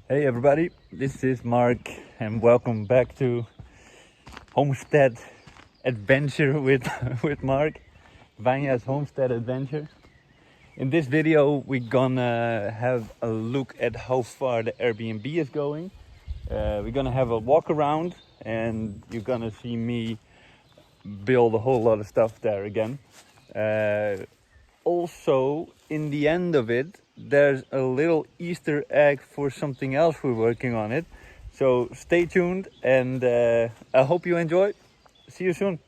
Hey everybody, this is Mark and welcome back to Homestead Adventure with with Mark. Vanya's Homestead Adventure. In this video we're gonna have a look at how far the Airbnb is going. We're gonna have a walk around and you're gonna see me build a whole lot of stuff there again. Also, in the end of it, there's a little Easter egg for something else we're working on it. So stay tuned and I hope you enjoy. See you soon.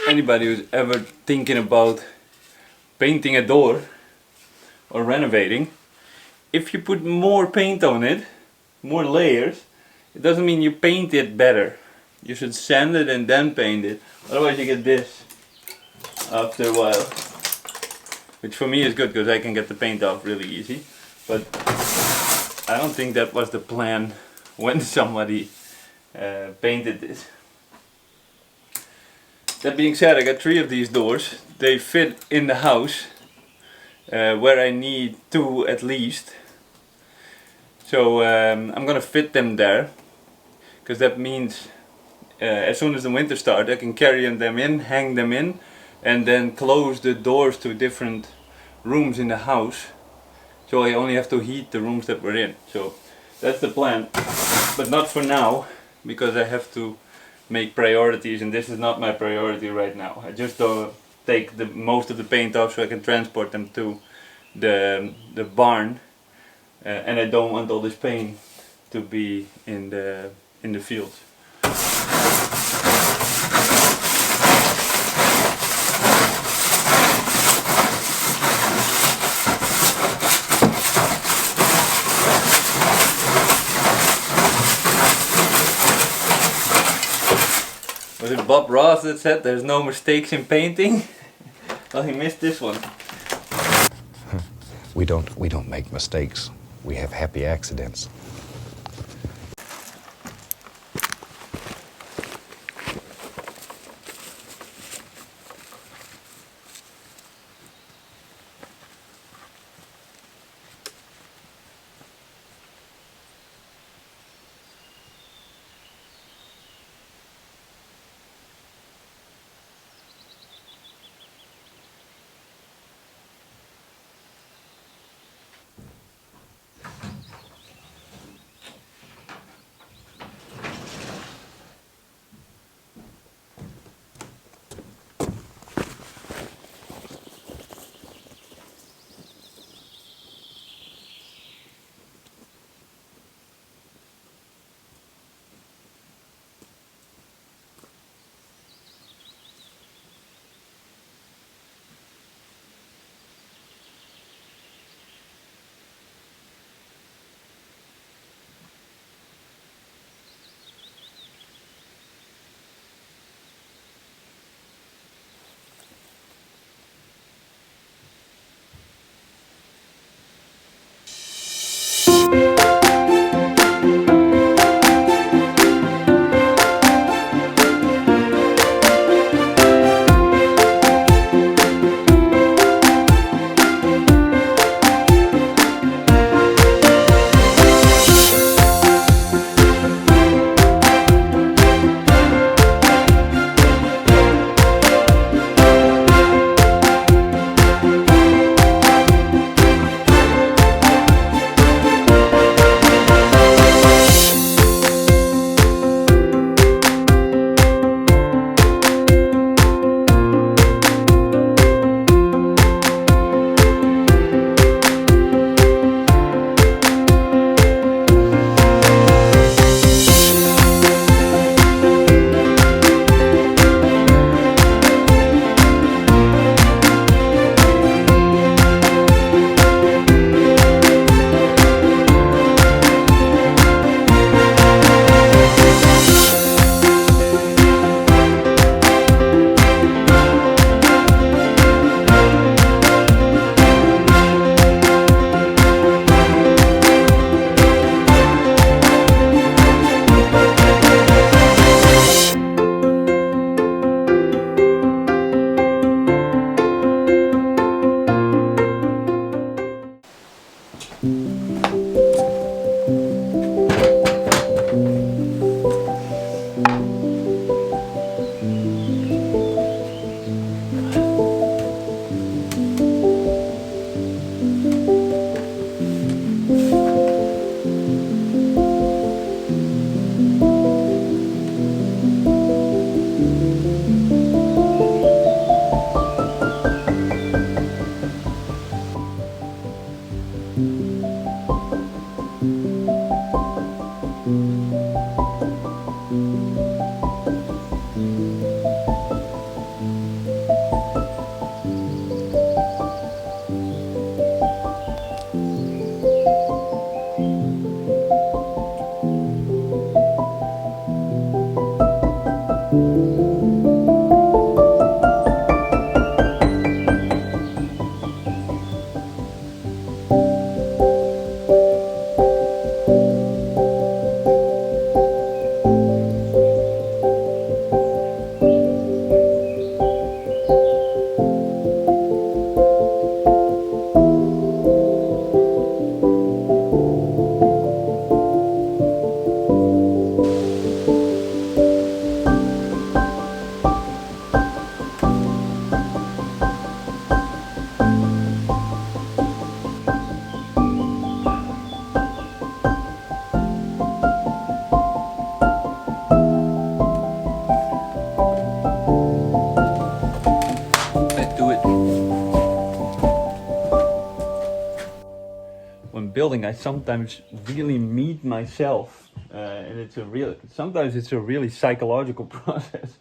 Anybody who's ever thinking about painting a door or renovating, if you put more paint on it, more layers, it doesn't mean you paint it better. You should sand it and then paint it, otherwise you get this after a while, which for me is good because I can get the paint off really easy, but I don't think that was the plan when somebody painted this. That being said, I got 3 of these doors. They fit in the house where I need 2 at least. So I'm gonna fit them there, because that means as soon as the winter starts I can carry them in, hang them in, and then close the doors to different rooms in the house. So I only have to heat the rooms that we're in. So that's the plan, but not for now, because I have to make priorities, and this is not my priority right now. I just take the most of the paint off so I can transport them to the barn, and I don't want all this paint to be in the fields. Was it Bob Ross that said there's no mistakes in painting? Well, he missed this one. We don't make mistakes. We have happy accidents. building, I sometimes really meet myself, and sometimes it's a really psychological process,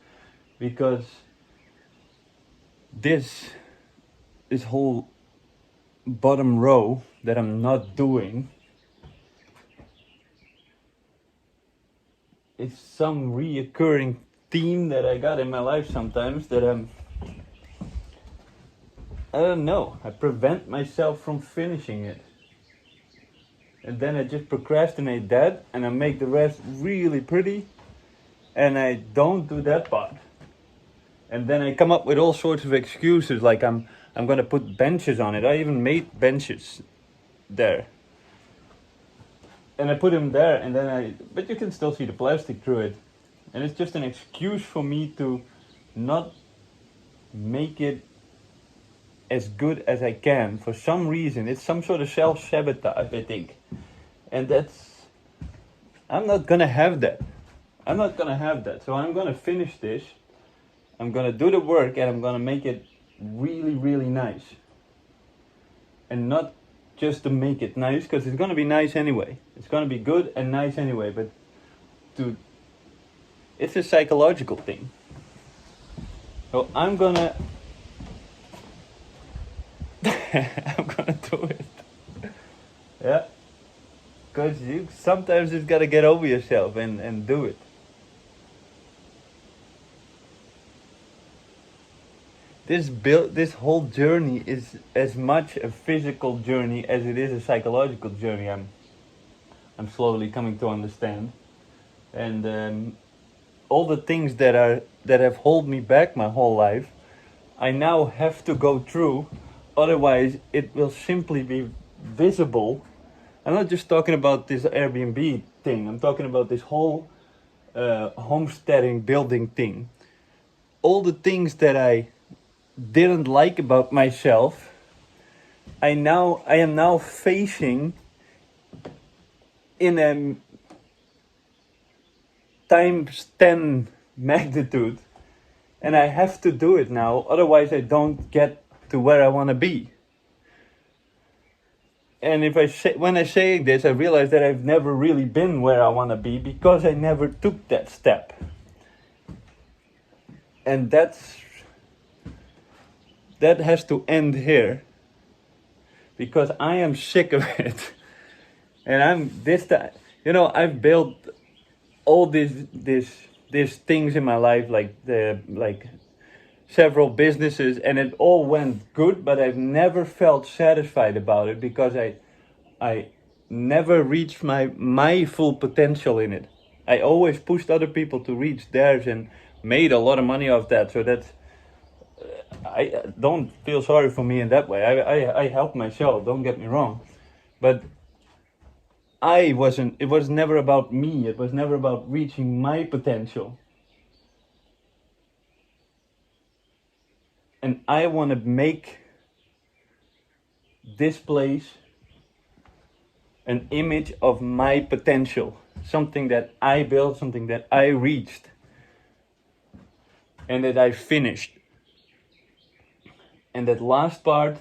because this whole bottom row that I'm not doing is some reoccurring theme that I got in my life sometimes, that I don't know, I prevent myself from finishing it. And then I just procrastinate that, and I make the rest really pretty, and I don't do that part. And then I come up with all sorts of excuses, like I'm gonna put benches on it. I even made benches there. And I put them there, and then but you can still see the plastic through it. And it's just an excuse for me to not make it as good as I can. For some reason, it's some sort of self-sabotage, I think. And I'm not gonna have that. So I'm gonna finish this. I'm gonna do the work, and I'm gonna make it really, really nice. And not just to make it nice, because it's gonna be nice anyway. It's gonna be good and nice anyway, but it's a psychological thing. So I'm gonna do it. Yeah. Because you sometimes just gotta get over yourself and do it. This whole journey is as much a physical journey as it is a psychological journey. I'm slowly coming to understand, and all the things that have held me back my whole life, I now have to go through. Otherwise, it will simply be visible. I'm not just talking about this Airbnb thing. I'm talking about this whole homesteading building thing. All the things that I didn't like about myself, I am now facing in a times 10 magnitude, and I have to do it now, otherwise I don't get to where I want to be. And when I say this, I realize that I've never really been where I want to be, because I never took that step. And that has to end here, because I am sick of it. And I've built all these things in my life, like several businesses, and it all went good, but I've never felt satisfied about it, because I never reached my full potential in it. I always pushed other people to reach theirs and made a lot of money off that. So that's, I don't feel sorry for me in that way. I helped myself, don't get me wrong, but it was never about me. It was never about reaching my potential. And I want to make this place an image of my potential. Something that I built, something that I reached, and that I finished. And that last part,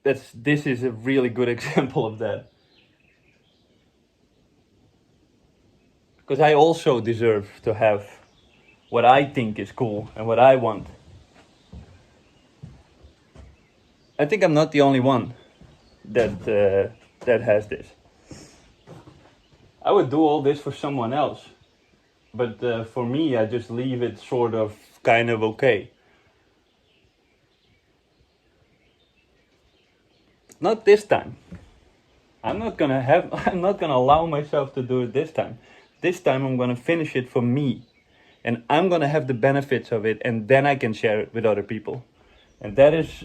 this is a really good example of that. Because I also deserve to have what I think is cool and what I want. I think I'm not the only one that has this. I would do all this for someone else, but for me, I just leave it sort of kind of okay. Not this time. I'm not gonna allow myself to do it this time. This time I'm gonna finish it for me. And I'm gonna have the benefits of it, and then I can share it with other people. And that is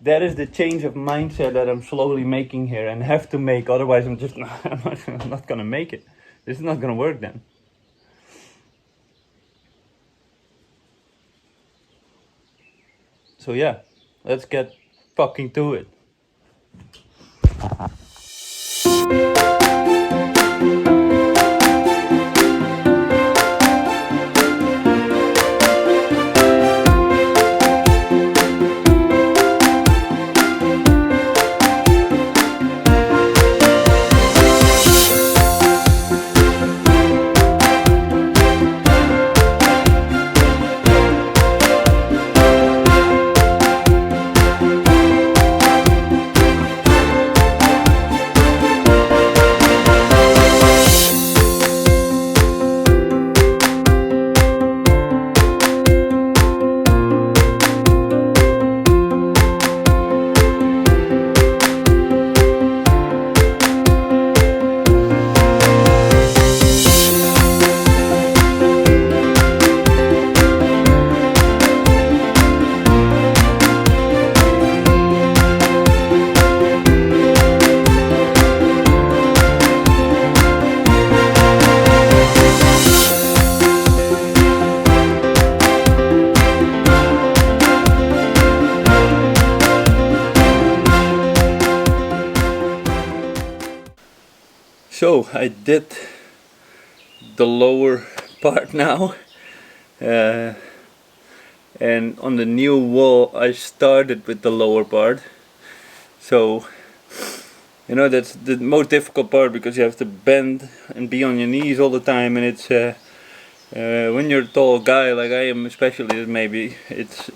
the change of mindset that I'm slowly making here, and have to make. Otherwise, I'm not gonna make it. This is not gonna work then. So yeah, let's get fucking to it. So I did the lower part now, and on the new wall I started with the lower part. So you know, that's the most difficult part, because you have to bend and be on your knees all the time, and it's when you're a tall guy like I am, especially, maybe it's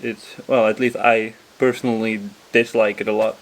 well, at least I personally dislike it a lot.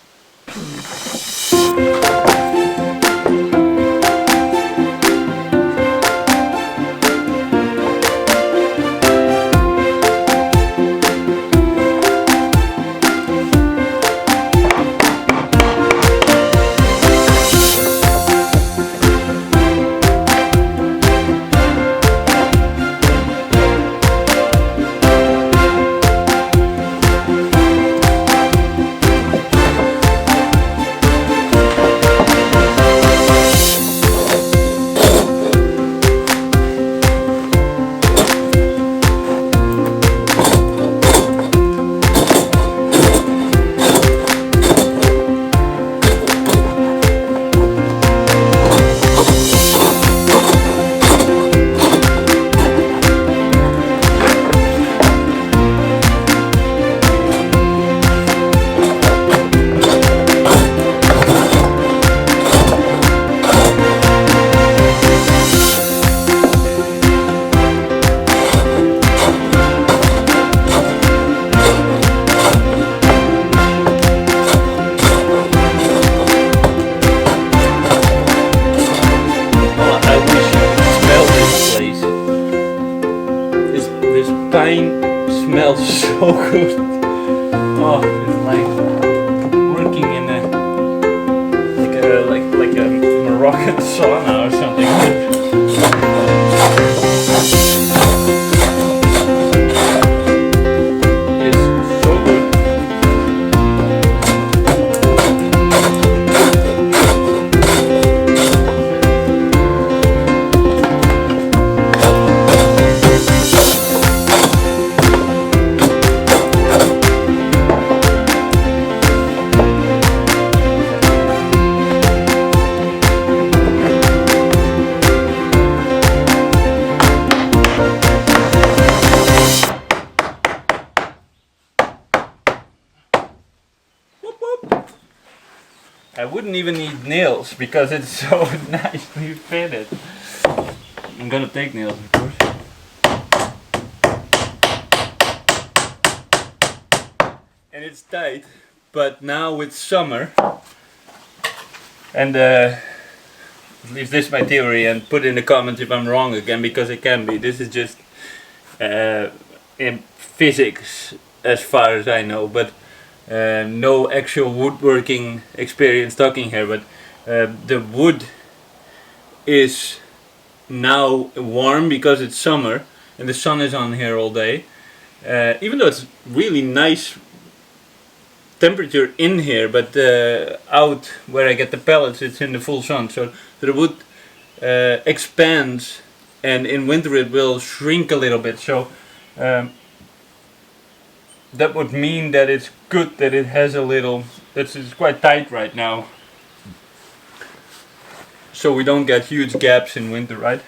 Pine smells so good. Oh, it's like working in a Moroccan sauna or something. I wouldn't even need nails because it's so nicely fitted. I'm gonna take nails, of course. And it's tight, but now with summer, and leave this my theory and put in the comments if I'm wrong again, because it can be. This is just in physics as far as I know, but no actual woodworking experience talking here. But the wood is now warm because it's summer and the sun is on here all day, even though it's really nice temperature in here, but out where I get the pellets it's in the full sun, so the wood expands, and in winter it will shrink a little bit. So that would mean that it's good that it has a little, it's quite tight right now, so we don't get huge gaps in winter, right?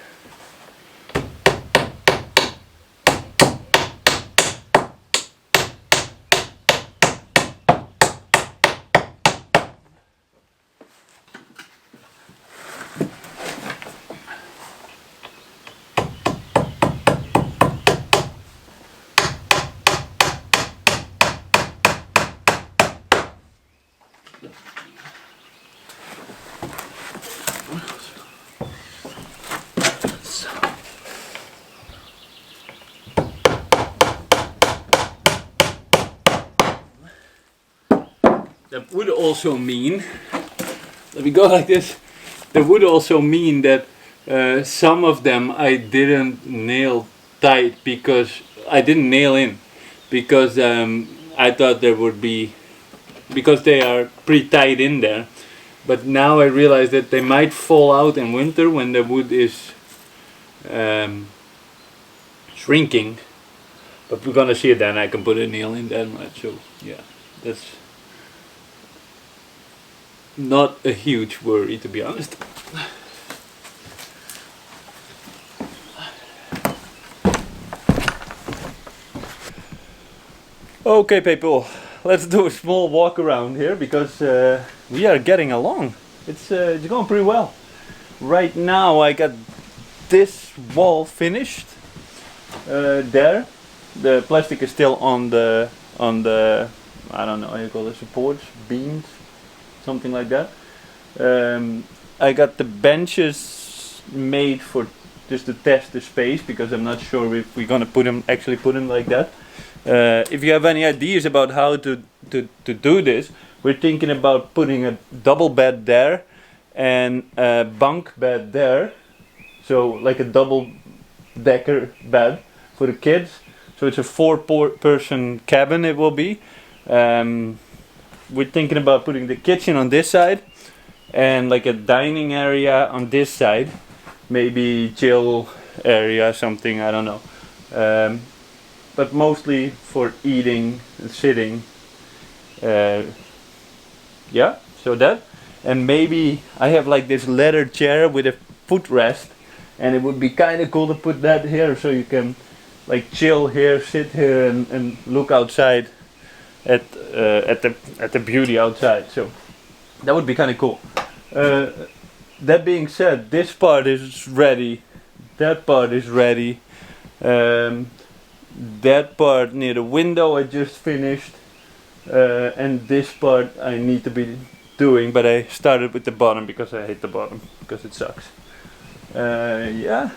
That would also mean, let me go like this, that would also mean that some of them I didn't nail tight, because I didn't nail in, because I thought there would be, because they are pretty tight in there. But now I realize that they might fall out in winter when the wood is shrinking. But we're gonna see it then. I can put a nail in then, right? So yeah, that's not a huge worry, to be honest. Okay, people, let's do a small walk around here because we are getting along. It's going pretty well. Right now I got this wall finished. There, the plastic is still on the I don't know how you call it, supports, beams, something like that. I got the benches made for just to test the space because I'm not sure if we're gonna actually put them like that. If you have any ideas about how to do this, we're thinking about putting a double bed there and a bunk bed there, so like a double decker bed for the kids. So it's a four-person cabin it will be. We're thinking about putting the kitchen on this side and like a dining area on this side, maybe chill area, something, I don't know. But mostly for eating and sitting. Yeah, so that. And maybe I have like this leather chair with a footrest, and it would be kind of cool to put that here so you can like chill here, sit here, and look outside at the beauty outside. So that would be kind of cool. That being said, this part is ready. That part is ready. That part near the window I just finished, and this part I need to be doing, but I started with the bottom because I hate the bottom because it sucks. Yeah.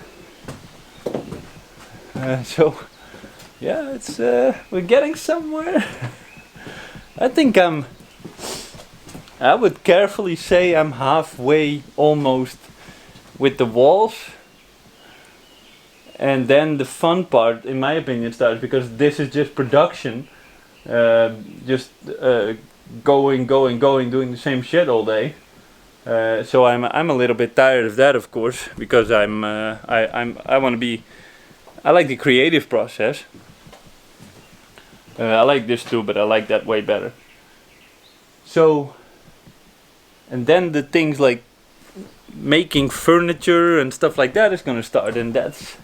So yeah, it's we're getting somewhere. I would carefully say I'm halfway almost with the walls. And then the fun part, in my opinion, starts because this is just production, just going, doing the same shit all day. So I'm a little bit tired of that, of course, because I want to be. I like the creative process. I like this too, but I like that way better. So, and then the things like making furniture and stuff like that is gonna start, and that's.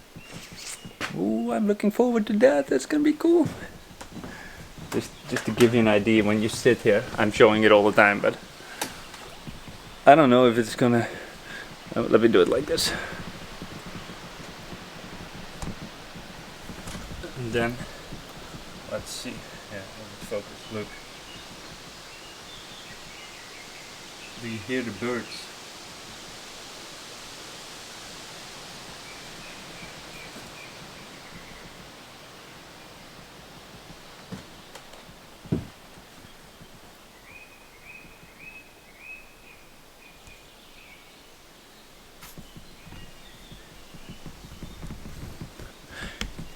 Ooh, I'm looking forward to that. That's gonna be cool. Just to give you an idea, when you sit here, I'm showing it all the time, but I don't know if it's gonna. Let me do it like this. And then, let's see. Yeah, let it focus. Look. Do you hear the birds?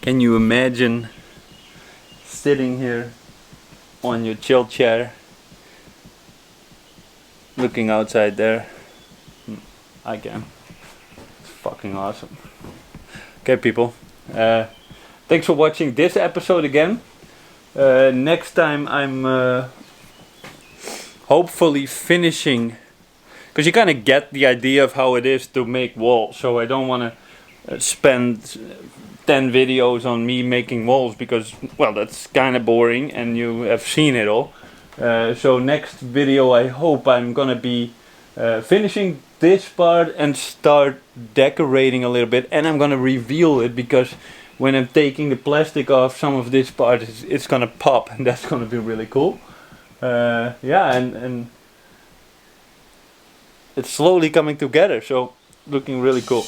Can you imagine sitting here on your chill chair, looking outside there? I can. It's fucking awesome. Okay, people. Thanks for watching this episode again. Next time I'm hopefully finishing, because you kind of get the idea of how it is to make walls. So I don't want to spend 10 videos on me making walls because, well, that's kind of boring and you have seen it all. So next video I hope I'm gonna be finishing this part and start decorating a little bit, and I'm gonna reveal it because when I'm taking the plastic off some of this part it's gonna pop, and that's gonna be really cool. Yeah, and it's slowly coming together, so looking really cool.